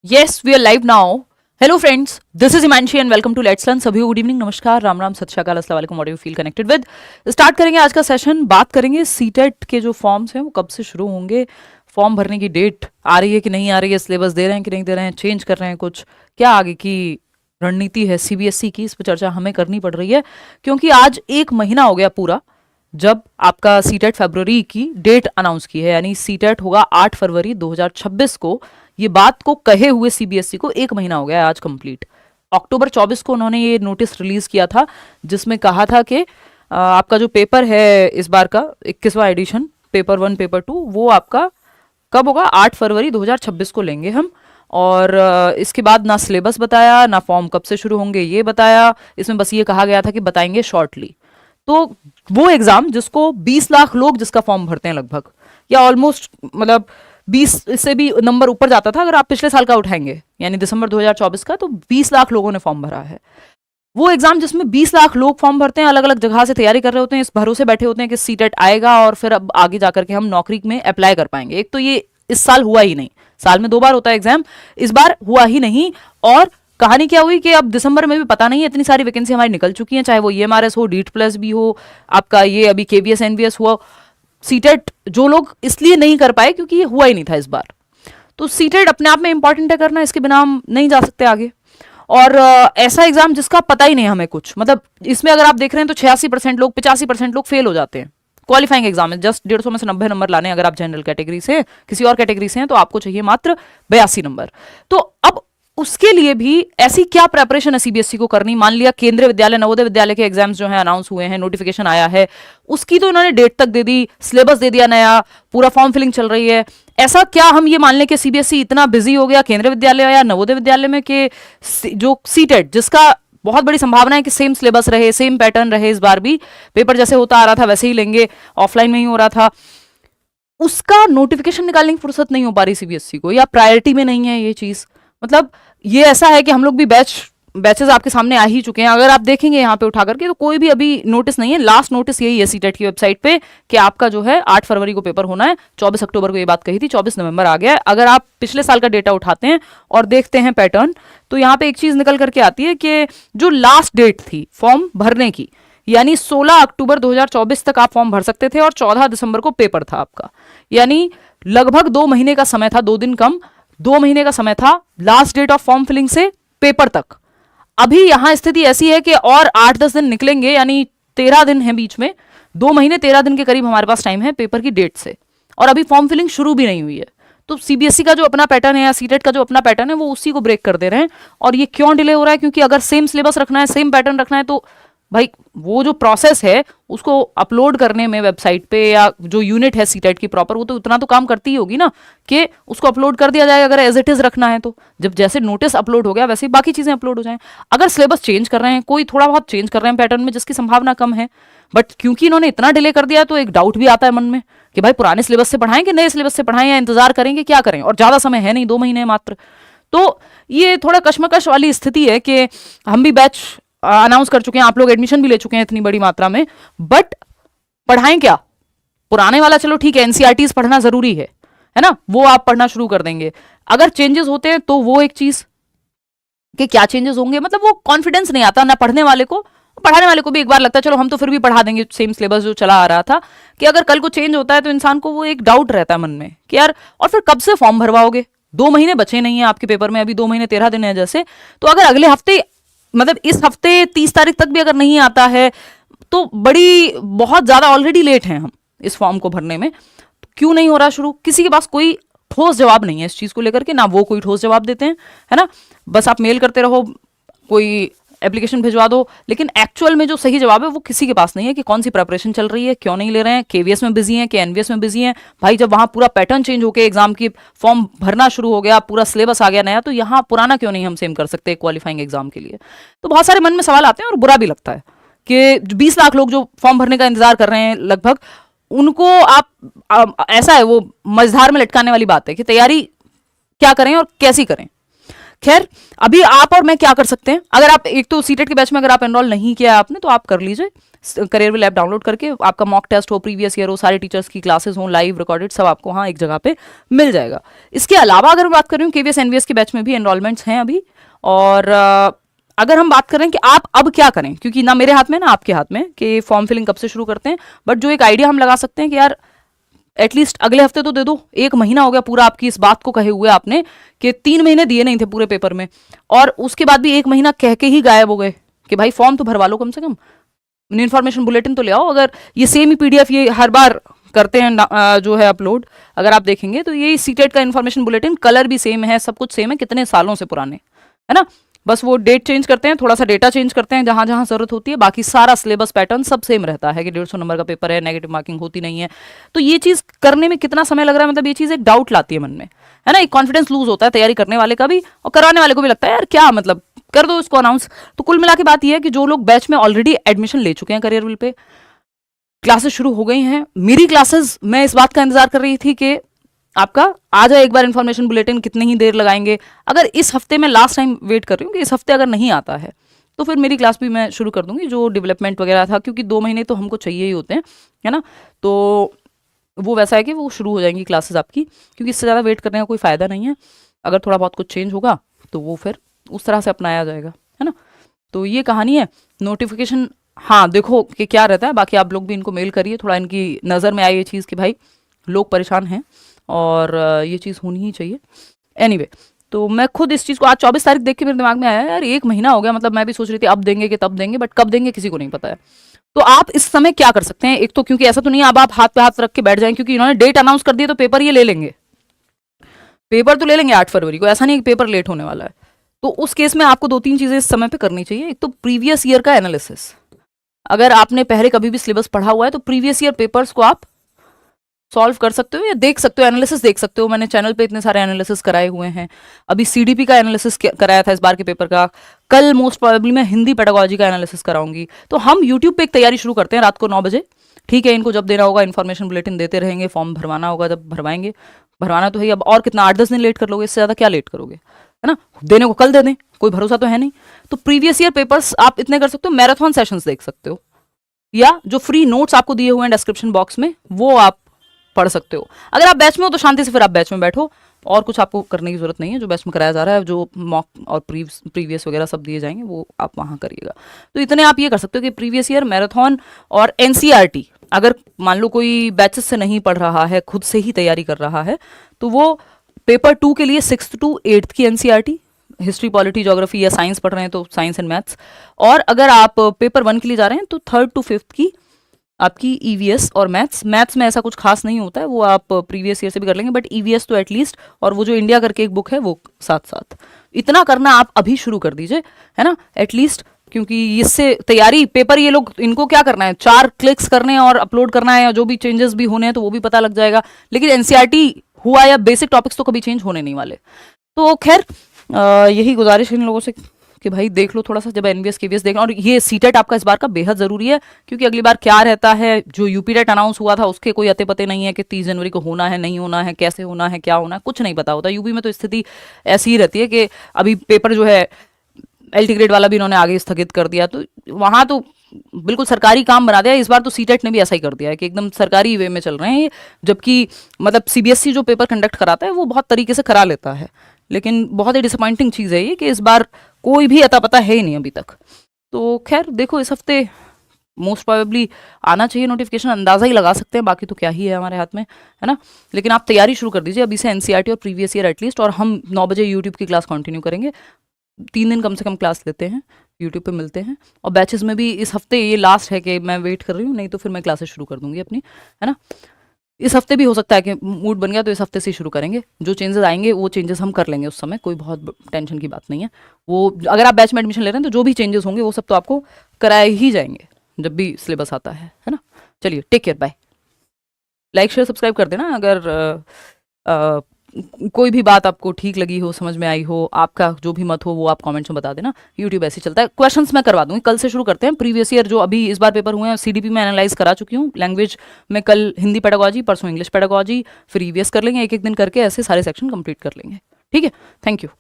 Yes, we are live now. Hello friends, this is Himanshi and welcome to Let's Learn. सभी को good evening, नमस्कार, राम राम, सत श्री अकाल, अस्सलाम वालेकुम, what you feel connected with. Start करेंगे आज का सेशन। बात करेंगे सीटेट के जो फॉर्म्स हैं वो कब से शुरू होंगे, फॉर्म भरने की डेट आ रही है कि नहीं आ रही है, सिलेबस दे रहे हैं कि नहीं दे रहे हैं, चेंज कर रहे हैं कुछ, क्या आगे की रणनीति है सीबीएसई की, इस पर चर्चा हमें करनी पड़ रही है क्योंकि आज एक महीना हो गया पूरा जब आपका सीटेट फरवरी की डेट अनाउंस की है, यानी सीटेट होगा 8 फरवरी 2026 को। ये बात को कहे हुए सीबीएसई को एक महीना हो गया है आज कंप्लीट। अक्टूबर 24 को उन्होंने ये नोटिस रिलीज किया था जिसमें कहा था कि आपका जो पेपर है इस बार का 21वां एडिशन, पेपर 1 पेपर 2, वो आपका कब होगा, 8 फरवरी 2026 को लेंगे हम। और इसके बाद ना सिलेबस बताया, ना फॉर्म कब से शुरू होंगे ये बताया, इसमें बस ये कहा गया था कि बताएंगे शॉर्टली। तो वो एग्जाम जिसको 20 लाख लोग जिसका फॉर्म भरते हैं लगभग, या ऑलमोस्ट मतलब 20 से भी नंबर ऊपर जाता था अगर आप पिछले साल का उठाएंगे, यानी दिसंबर 2024 का, तो 20 लाख लोगों ने फॉर्म भरा है। वो एग्जाम जिसमें 20 लाख लोग फॉर्म भरते हैं, अलग अलग जगह से तैयारी कर रहे होते हैं, इस भरोसे बैठे होते हैं कि सीटेट आएगा और फिर अब आगे जाकर के हम नौकरी में अप्लाई कर पाएंगे। एक तो ये इस साल हुआ ही नहीं, साल में 2 बार होता है एग्जाम, इस बार हुआ ही नहीं। और कहानी क्या हुई कि अब दिसंबर में भी पता नहीं है, इतनी सारी वैकेंसी हमारी निकल चुकी हैं, चाहे वो ईएमआरएस हो, डीट प्लस भी हो, आपका ये अभी केवीएस एनवीएस हुआ, सीटेट जो लोग इसलिए नहीं कर पाए क्योंकि ये हुआ ही नहीं था इस बार। तो सीटेट अपने आप में इंपॉर्टेंट है करना, इसके बिना हम नहीं जा सकते आगे। और ऐसा एग्जाम जिसका पता ही नहीं हमें कुछ, मतलब इसमें अगर आप देख रहे हैं तो 86% लोग, 85% लोग फेल हो जाते हैं। क्वालिफाइंग एग्जाम है, जस्ट 150 में से 90 नंबर लाने। अगर आप जनरल कैटेगरी से, किसी और कैटेगरी से हैं तो आपको चाहिए मात्र 82 नंबर। तो अब उसके लिए भी ऐसी क्या प्रेपरेशन है सीबीएसई को करनी। मान लिया केंद्रीय विद्यालय, नवोदय विद्यालय के एग्जाम्स जो हैं अनाउंस हुए हैं, नोटिफिकेशन आया है, उसकी तो इन्होंने डेट तक दे दी, सिलेबस दे दिया नया, पूरा फॉर्म फिलिंग चल रही है। ऐसा क्या हम ये मान लें कि सीबीएसई इतना बिजी हो गया केंद्रीय विद्यालय या नवोदय विद्यालय में कि जो सीटेट, जिसका बहुत बड़ी संभावना है कि सेम सिलेबस रहे, सेम पैटर्न रहे, इस बार भी पेपर जैसे होता आ रहा था वैसे ही लेंगे, ऑफलाइन में ही हो रहा था, उसका नोटिफिकेशन निकालने की फुर्सत नहीं हो पा रही सीबीएसई को, या प्रायोरिटी में नहीं है ये चीज। मतलब ये ऐसा है कि हम लोग भी बैचेस आपके सामने आ ही चुके हैं। अगर आप देखेंगे यहाँ पे उठा करके तो कोई भी अभी नोटिस नहीं है। लास्ट नोटिस यही है सीटेट की वेबसाइट पे कि आपका जो है 8 फरवरी को पेपर होना है। 24 अक्टूबर को ये बात कही थी, 24 नवंबर आ गया है। अगर आप पिछले साल का डेटा उठाते हैं और देखते हैं पैटर्न, तो यहाँ पे एक चीज निकल करके आती है कि जो लास्ट डेट थी फॉर्म भरने की, यानी 16 अक्टूबर 2024 तक आप फॉर्म भर सकते थे और 14 दिसंबर को पेपर था आपका, यानी लगभग 2 महीने का समय था, 2 दिन कम, 2 महीने का समय था last date of form filling से पेपर तक। अभी यहां स्थिति ऐसी है कि और 8-10 दिन निकलेंगे, यानी 13 दिन है बीच में, 2 महीने 13 दिन के करीब हमारे पास टाइम है पेपर की डेट से, और अभी फॉर्म फिलिंग शुरू भी नहीं हुई है। तो सीबीएसई का जो अपना पैटर्न है या सीटेट का जो अपना पैटर्न है वो उसी को ब्रेक कर दे रहे हैं। और ये क्यों डिले हो रहा है, क्योंकि अगर सेम सिलेबस रखना है, सेम पैटर्न रखना है, तो भाई वो जो प्रोसेस है उसको अपलोड करने में वेबसाइट पे, या जो यूनिट है सीटेट की प्रॉपर, वो तो उतना तो काम करती ही होगी ना कि उसको अपलोड कर दिया जाए। अगर एज इट इज रखना है तो जब जैसे नोटिस अपलोड हो गया वैसे ही बाकी चीजें अपलोड हो जाएं। अगर सिलेबस चेंज कर रहे हैं, कोई थोड़ा बहुत चेंज कर रहे हैं पैटर्न में जिसकी संभावना कम है, बट क्योंकि इन्होंने इतना डिले कर दिया तो एक डाउट भी आता है मन में कि भाई पुराने सिलेबस से पढ़ाएं कि नए सिलेबस से पढ़ाएं, या इंतजार करेंगे, क्या करें। और ज्यादा समय है नहीं, 2 महीने मात्र। तो ये थोड़ा कश्मकश वाली स्थिति है कि हम भी बैच अनाउंस कर चुके हैं, आप लोग एडमिशन भी ले चुके हैं इतनी बड़ी मात्रा में, बट पढ़ाएं क्या। पुराने वाला चलो ठीक है, एनसीईआरटीज पढ़ना जरूरी है ना, वो आप पढ़ना शुरू कर देंगे। अगर चेंजेस होते हैं तो वो एक चीज कि क्या चेंजेस होंगे, मतलब वो कॉन्फिडेंस नहीं आता ना पढ़ने वाले को, पढ़ाने वाले को भी एक बार लगता है चलो हम तो फिर भी पढ़ा देंगे सेम सिलेबस जो चला आ रहा था, कि अगर कल को चेंज होता है तो इंसान को वो एक डाउट रहता है मन में कि यार, और फिर कब से फॉर्म भरवाओगे, 2 महीने बचे नहीं है आपके पेपर में, अभी 2 महीने 13 दिन है जैसे। तो अगर अगले हफ्ते, मतलब इस हफ्ते 30 तारीख तक भी अगर नहीं आता है तो बहुत ज्यादा ऑलरेडी लेट हैं हम इस फॉर्म को भरने में। तो क्यों नहीं हो रहा शुरू, किसी के पास कोई ठोस जवाब नहीं है इस चीज को लेकर के, ना वो कोई ठोस जवाब देते हैं, है ना। बस आप मेल करते रहो, कोई एप्लीकेशन भिजवा दो, लेकिन एक्चुअल में जो सही जवाब है वो किसी के पास नहीं है कि कौन सी प्रिपरेशन चल रही है, क्यों नहीं ले रहे हैं, केवीएस में बिजी हैं कि एनवीएस में बिजी हैं। भाई जब वहां पूरा पैटर्न चेंज होकर एग्जाम की फॉर्म भरना शुरू हो गया, पूरा सिलेबस आ गया नया, तो यहाँ पुराना क्यों नहीं हम सेम कर सकते क्वालिफाइंग एग्जाम के लिए। तो बहुत सारे मन में सवाल आते हैं और बुरा भी लगता है कि 20 लाख लोग जो फॉर्म भरने का इंतजार कर रहे हैं लगभग, उनको आप ऐसा है, वो मझधार में लटकाने वाली बात है कि तैयारी क्या करें और कैसी करें। खैर अभी आप और मैं क्या कर सकते हैं, अगर आप एक तो सीटेट के बैच में अगर आप एनरोल नहीं किया आपने तो आप कर लीजिए, करियरविल ऐप डाउनलोड करके, आपका मॉक टेस्ट हो, प्रीवियस ईयर हो, सारे टीचर्स की क्लासेस हो, लाइव रिकॉर्डेड, सब आपको वहाँ एक जगह पे मिल जाएगा। इसके अलावा अगर मैं बात कर रही हूँ केवीएस एनवीएस के बैच में भी एनरोलमेंट्स हैं अभी। और अगर हम बात करें कि आप अब क्या करें, क्योंकि ना मेरे हाथ में ना आपके हाथ में कि फॉर्म फिलिंग कब से शुरू करते हैं, बट जो एक आइडिया हम लगा सकते हैं कि यार एटलीस्ट अगले हफ्ते तो दे दो, 1 महीना हो गया पूरा आपकी इस बात को कहे हुए आपने कि 3 महीने दिए नहीं थे पूरे पेपर में, और उसके बाद भी 1 महीना कह के ही गायब हो गए कि भाई फॉर्म तो भरवा लो, कम से कम इन्फॉर्मेशन बुलेटिन तो ले आओ। अगर ये सेम ही पीडीएफ ये हर बार करते हैं जो है अपलोड, अगर आप देखेंगे तो ये सीटेट का इन्फॉर्मेशन बुलेटिन कलर भी सेम है, सब कुछ सेम है, कितने सालों से पुराने, है ना, बस वो डेट चेंज करते हैं, थोड़ा सा डेटा चेंज करते हैं जहां जहां जरूरत होती है, बाकी सारा सिलेबस पैटर्न सब सेम रहता है कि 150 नंबर का पेपर है, नेगेटिव मार्किंग होती नहीं है। तो ये चीज करने में कितना समय लग रहा है, मतलब ये चीज एक डाउट लाती है मन में, है ना, एक कॉन्फिडेंस लूज होता है तैयारी करने वाले का भी, और कराने वाले को भी लगता है यार क्या मतलब, कर दो इसको अनाउंस। तो कुल मिला के बात यह है कि जो लोग बैच में ऑलरेडी एडमिशन ले चुके हैं करियरविल पे, क्लासेस शुरू हो गई हैं, मेरी क्लासेस मैं इस बात का इंतजार कर रही थी कि आपका आ जाए एक बार इन्फॉर्मेशन बुलेटिन, कितनी ही देर लगाएंगे। अगर इस हफ्ते में लास्ट टाइम वेट कर रही हूँ कि इस हफ्ते अगर नहीं आता है तो फिर मेरी क्लास भी मैं शुरू कर दूंगी, जो डेवलपमेंट वगैरह था, क्योंकि 2 महीने तो हमको चाहिए ही होते हैं, है ना, तो वो वैसा है कि वो शुरू हो जाएंगी क्लासेस आपकी, क्योंकि इससे ज़्यादा वेट करने का कोई फ़ायदा नहीं है। अगर थोड़ा बहुत कुछ चेंज होगा तो वो फिर उस तरह से अपनाया जाएगा, है ना। तो ये कहानी है। नोटिफिकेशन हाँ देखो कि क्या रहता है, बाकी आप लोग भी इनको मेल करिए, थोड़ा इनकी नज़र में आई ये चीज़ कि भाई लोग परेशान हैं और ये चीज़ होनी ही चाहिए। एनीवे तो मैं खुद इस चीज़ को आज 24 तारीख देख के मेरे दिमाग में आया यार 1 महीना हो गया, मतलब मैं भी सोच रही थी अब देंगे कि तब देंगे, बट कब देंगे किसी को नहीं पता है। तो आप इस समय क्या कर सकते हैं, एक तो क्योंकि ऐसा तो नहीं है अब आप हाथ पे हाथ रख के बैठ जाएं, क्योंकि इन्होंने डेट अनाउंस कर दी तो पेपर ये ले लेंगे, पेपर तो ले लेंगे 8 फरवरी को, ऐसा नहीं कि पेपर लेट होने वाला है। तो उस केस में आपको 2-3 चीज़ें इस समय पे करनी चाहिए। एक तो प्रीवियस ईयर का एनालिसिस, अगर आपने पहले कभी भी सिलेबस पढ़ा हुआ है तो प्रीवियस ईयर पेपर्स को आप सॉल्व कर सकते हो या देख सकते हो, एनालिसिस देख सकते हो। मैंने चैनल पे इतने सारे एनालिसिस कराए हुए हैं, अभी सीडीपी का एनालिसिस कराया था इस बार के पेपर का, कल मोस्ट प्रोबेबली मैं हिंदी पेडागोजी का एनालिसिस कराऊंगी। तो हम यूट्यूब पे एक तैयारी शुरू करते हैं रात को 9 बजे, ठीक है। इनको जब देना होगा इन्फॉर्मेशन बुलेटिन देते रहेंगे, फॉर्म भरवाना होगा जब भरवाएंगे, भरवाना तो है अब, और कितना 8-10 दिन लेट कर लोगे, इससे ज़्यादा क्या लेट करोगे, है ना, देने को कल दे दें, कोई भरोसा तो है नहीं। तो प्रीवियस ईयर पेपर्स आप इतने कर सकते हो, मैराथन सेशंस देख सकते हो, या जो फ्री नोट्स आपको दिए हुए हैं डिस्क्रिप्शन बॉक्स में वो आप पढ़ सकते हो। अगर आप बैच में हो तो शांति से फिर आप बैच में बैठो, और कुछ आपको करने की जरूरत नहीं है। जो बैच में कराया जा रहा है, जो मॉक और प्रीवियस वगैरह सब दिए जाएंगे वो आप वहाँ करिएगा। तो इतने आप ये कर सकते हो कि प्रीवियस ईयर, मैराथन और एनसीईआरटी, अगर मान लो कोई बैचेस से नहीं पढ़ रहा है, खुद से ही तैयारी कर रहा है, तो वो पेपर 2 के लिए 6th to 8th की एनसीईआरटी, हिस्ट्री, पॉलिटी, ज्योग्राफी या साइंस पढ़ रहे हैं तो साइंस एंड मैथ्स, और अगर आप पेपर 1 के लिए जा रहे हैं तो 3rd to 5th की आपकी ईवीएस और मैथ्स में ऐसा कुछ खास नहीं होता है, वो आप प्रीवियस ईयर से भी कर लेंगे, बट ईवीएस तो एटलीस्ट, और वो जो इंडिया करके एक बुक है वो साथ साथ, इतना करना आप अभी शुरू कर दीजिए, है ना, एटलीस्ट, क्योंकि इससे तैयारी पेपर, ये लोग इनको क्या करना है, 4 क्लिक्स करने हैं और अपलोड करना है, या जो भी चेंजेस भी होने हैं तो वो भी पता लग जाएगा, लेकिन एनसीईआरटी हुआ या बेसिक टॉपिक्स तो कभी चेंज होने नहीं वाले। तो खैर यही गुजारिश है इन लोगों से कि भाई देख लो थोड़ा सा, जब एनवीएस केवीएस देखना, और ये सीटेट आपका इस बार का बेहद जरूरी है, क्योंकि अगली बार क्या रहता है, जो यूपी टेट अनाउंस हुआ था उसके कोई अते पते नहीं है कि 30 जनवरी को होना है, नहीं होना है, कैसे होना है, क्या होना है, कुछ नहीं पता होता। यूपी में तो स्थिति ऐसी ही रहती है कि अभी पेपर जो है एलटी ग्रेड वाला भी इन्होंने आगे स्थगित कर दिया, तो वहाँ तो बिल्कुल सरकारी काम बना दिया। इस बार तो सीटेट ने भी ऐसा ही कर दिया है कि एकदम सरकारी वे में चल रहे हैं ये, जबकि मतलब सीबीएसई जो पेपर कंडक्ट कराता है वो बहुत तरीके से करा लेता है, लेकिन बहुत ही डिसअपॉइंटिंग चीज़ है ये कि इस बार कोई भी अता पता है ही नहीं अभी तक। तो खैर देखो, इस हफ्ते मोस्ट प्रोबेबली आना चाहिए नोटिफिकेशन, अंदाजा ही लगा सकते हैं, बाकी तो क्या ही है हमारे हाथ में, है ना। लेकिन आप तैयारी शुरू कर दीजिए अभी से, एनसीईआरटी और प्रीवियस ईयर एटलीस्ट, और हम 9 बजे यूट्यूब की क्लास कंटिन्यू करेंगे, 3 दिन कम से कम क्लास लेते हैं, यूट्यूब पे मिलते हैं। और बैचेस में भी इस हफ्ते ये लास्ट है कि मैं वेट कर रही हूँ, नहीं तो फिर मैं क्लासेस शुरू कर दूंगी अपनी, है ना। इस हफ्ते भी हो सकता है कि मूड बन गया तो इस हफ्ते से शुरू करेंगे, जो चेंजेस आएंगे वो चेंजेस हम कर लेंगे उस समय, कोई बहुत टेंशन की बात नहीं है। वो अगर आप बैच में एडमिशन ले रहे हैं तो जो भी चेंजेस होंगे वो सब तो आपको कराए ही जाएंगे जब भी सिलेबस आता है ना। चलिए, take care, bye. Like share subscribe कर देना अगर कोई भी बात आपको ठीक लगी हो, समझ में आई हो, आपका जो भी मत हो वो आप कमेंट्स में बता देना। यूट्यूब ऐसे चलता है। क्वेश्चंस मैं करवा दूंगी, कल से शुरू करते हैं। प्रीवियस ईयर जो अभी इस बार पेपर हुए हैं सीडीपी में एनालाइज करा चुकी हूँ, लैंग्वेज में कल हिंदी पेडागोजी, परसों इंग्लिश पेडागोजी, फिर ईवीएस कर लेंगे, एक एक दिन करके ऐसे सारे सेक्शन कंप्लीट कर लेंगे। ठीक है, थैंक यू।